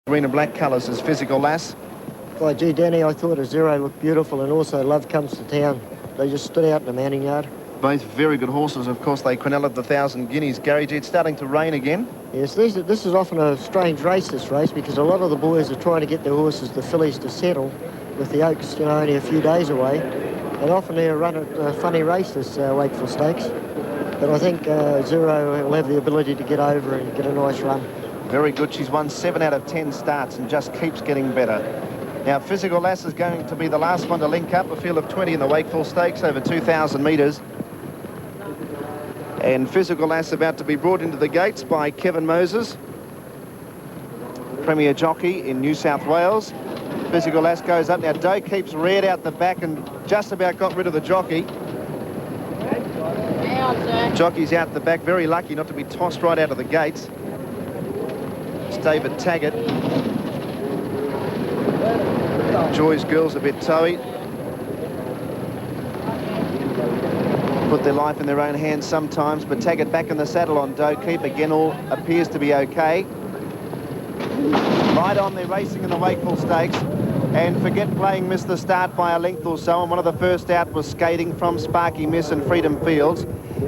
Green and black colours is Physical Lass. Well, gee, Danny, I thought a Zero looked beautiful, and also Love Comes to Town. They just stood out in the mounting yard. Both very good horses. Of course, they quinelled the 1,000 guineas. Gary G, it's starting to rain again. Yes, this is often a strange race, this race, because a lot of the boys are trying to get their horses, the fillies, to settle with the Oaks, only a few days away. And often they run a funny race, this Wakeful Stakes. But I think Zero will have the ability to get over and get a nice run. Very good. She's won 7 out of 10 starts and just keeps getting better. Now, Physical Lass is going to be the last one to link up, a field of 20 in the Wakeful Stakes over 2,000 metres. And Physical Lass about to be brought into the gates by Kevin Moses, Premier Jockey in New South Wales. Physical Lass goes up. Now, Doe keeps reared out the back and just about got rid of the jockey. Jockey's out the back, very lucky not to be tossed right out of the gates. It's David Taggart. Joy's Girl's a bit toey. Put their life in their own hands sometimes, but Taggart back in the saddle on Doe Keep. Again, all appears to be okay. Right on, they're racing in the Wakeful Stakes. And Forget Playing missed the start by a length or so, and one of the first out was Skating from Sparky Miss and Freedom Fields.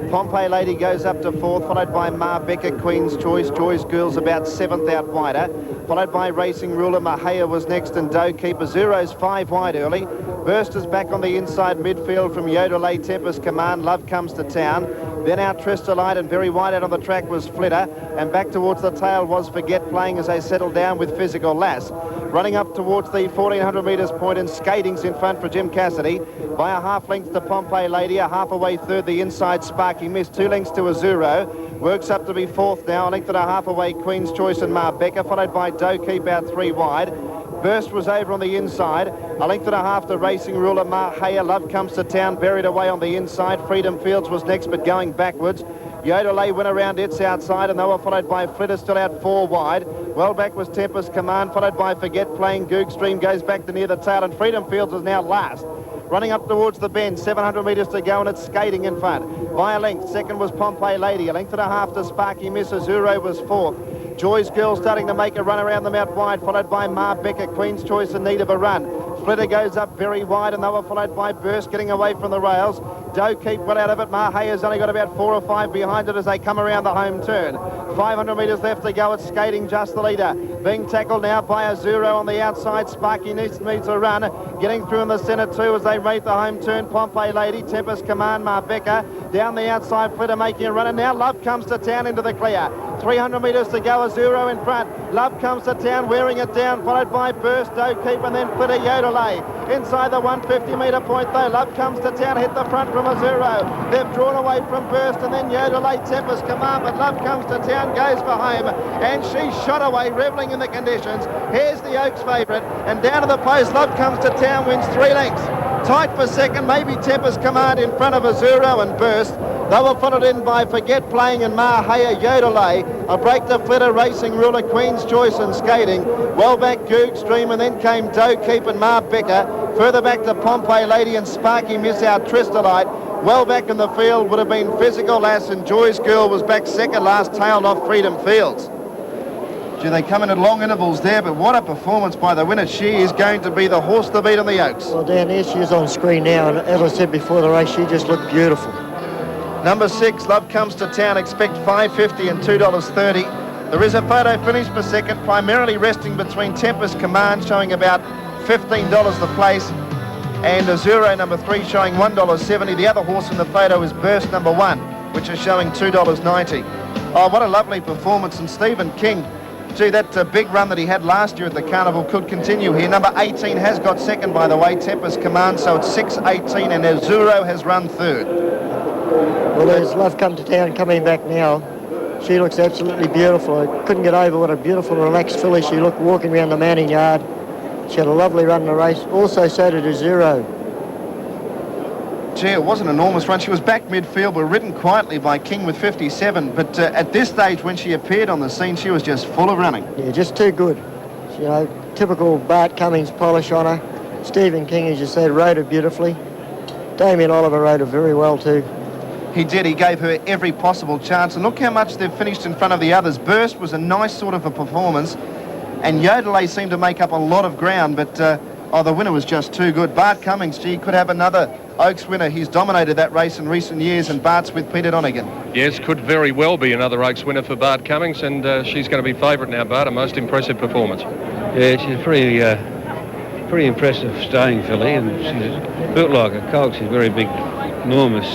Pompeii Lady goes up to 4th, followed by Ma Becker, Queen's Choice. Joy's Girls about 7th out wider, followed by Racing Ruler. Mahaya was next, and Doe Keeper. Zero's 5 wide early. Burster's back on the inside midfield from Yodelay, Tempest Command. Love Comes to Town. Then out Tristolite, and very wide out on the track was Flitter, and back towards the tail was Forget Playing as they settled down with Physical Lass. Running up towards the 1,400 metres point, and Skating's in front for Jim Cassidy by a half length to Pompeii Lady, a half away third the inside Sparky Miss, 2 lengths to Azuro, works up to be 4th now, a length and a half away Queen's Choice and Ma Becker, followed by Doe Keep out 3 wide. Burst was over on the inside, a length and a half to Racing Ruler. Mahaya, Love Comes to Town, buried away on the inside. Freedom Fields was next, but going backwards. Yodelay went around its outside, and they were followed by Flitter, still out 4 wide. Well back was Tempest Command, followed by Forget Playing. Goog Stream goes back to near the tail, and Freedom Fields is now last. Running up towards the bend, 700 metres to go, and it's Skating in front. By a length, second was Pompeii Lady, a length and a half to Sparky Miss. Azuro was 4th. Joy's Girl starting to make a run around them out wide, followed by Ma Becker, Queen's Choice in need of a run. Flitter goes up very wide, and they were followed by Burst getting away from the rails. Doe Keep well out of it. Mahaya's only got about 4 or 5 behind it as they come around the home turn. 500 metres left to go. It's Skating just the leader. Being tackled now by Azuro on the outside. Sparky needs a run. Getting through in the centre too as they rate the home turn. Pompeii Lady, Tempest Command, Ma Becker. Down the outside, Flitter making a run, and now Love Comes to Town into the clear. 300 metres to go. Azuro in front. Love Comes to Town, wearing it down, followed by Burst, Doe Keep, and then Flitter. Yodelay inside the 150 metre point though. Love Comes to Town, hit the front from Azuro. They've drawn away from Burst, and then Yodelay, Tempest Command, but Love Comes to Town goes for home, and she shot away, revelling in the conditions. Here's the Oaks favourite, and down to the post, Love Comes to Town wins 3 lengths. Tight for second, maybe Tempest Command in front of Azuro and Burst. They were followed in by Forget Playing and Mahaya. Yodelay, a break to Flitter, Racing Ruler, Queen's Choice and Skating. Well back Goog Stream, and then came Doe Keep and Ma Becker. Further back to Pompeii Lady and Sparky Miss out Tristolite. Well back in the field would have been Physical Lass, and Joy's Girl was back second last, tailed off Freedom Fields. Gee, they come in at long intervals there, but what a performance by the winner. She is going to be the horse to beat on the Oaks. Well, Dan, there she is on screen now, and as I said before the race, she just looked beautiful. Number 6, Love Comes to Town, expect $5.50 and $2.30. There is a photo finish for second, primarily resting between Tempest Command, showing about $15 the place, and Azuro number 3 showing $1.70. The other horse in the photo is Burst number 1, which is showing $2.90. Oh, what a lovely performance. And Stephen King, gee, that big run that he had last year at the Carnival could continue here. Number 18 has got second, by the way, Tempest Command, so it's 6.18, and Azuro has run third. Well, there's Love Come to Town coming back now. She looks absolutely beautiful. I couldn't get over what a beautiful, relaxed filly she looked walking around the mounting yard. She had a lovely run in the race. Also, so did Azuro. Gee, it was an enormous run. She was back midfield, but ridden quietly by King with 57. But at this stage, when she appeared on the scene, she was just full of running. Yeah, just too good. You know, typical Bart Cummings polish on her. Stephen King, as you said, rode her beautifully. Damien Oliver rode her very well too. He did. He gave her every possible chance. And look how much they've finished in front of the others. Burst was a nice sort of a performance. and Yodelay seemed to make up a lot of ground, but the winner was just too good. Bart Cummings, gee, could have another Oaks winner. He's dominated that race in recent years, and Bart's with Peter Donegan. Yes, could very well be another Oaks winner for Bart Cummings, and she's going to be favourite now, Bart. A most impressive performance. Yeah, she's pretty impressive staying filly, and she's built like a colt. She's very big, enormous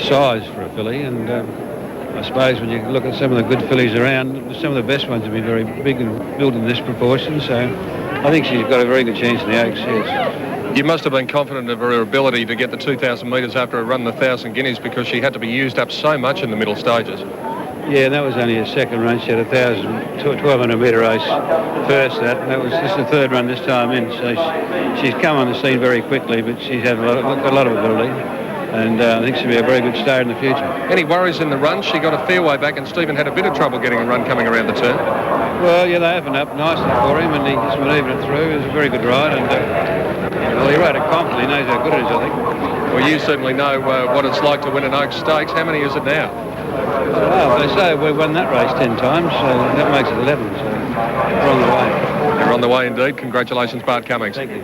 size for a filly, and I suppose when you look at some of the good fillies around, some of the best ones have been very big and built in this proportion, so I think she's got a very good chance in the Oaks, yes. You must have been confident of her ability to get the 2,000 metres after a run the 1,000 guineas, because she had to be used up so much in the middle stages. Yeah, that was only a second run. She had a 1,200 metre race first. That was just the third run this time in. So she's come on the scene very quickly, but she's had a lot of ability, and I think she'll be a very good star in the future. Any worries in the run? She got a fair way back, and Stephen had a bit of trouble getting a run coming around the turn. Well, yeah, they opened up nicely for him, and he just manoeuvred it through. It was a very good ride, and well, he rode it confidently. He knows how good it is, I think. Well, you certainly know what it's like to win an Oaks Stakes. How many is it now? Oh, they say we won that race 10 times, so that makes it 11, so we're on the way. You're on the way indeed. Congratulations, Bart Cummings. Thank you.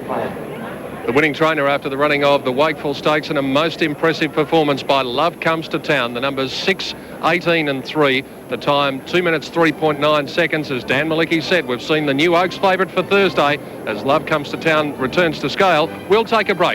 The winning trainer after the running of the Wakeful Stakes, and a most impressive performance by Love Comes to Town. The numbers 6, 18 and 3. The time 2 minutes 3.9 seconds. As Dan Malicki said, we've seen the new Oaks favourite for Thursday. As Love Comes to Town returns to scale, we'll take a break.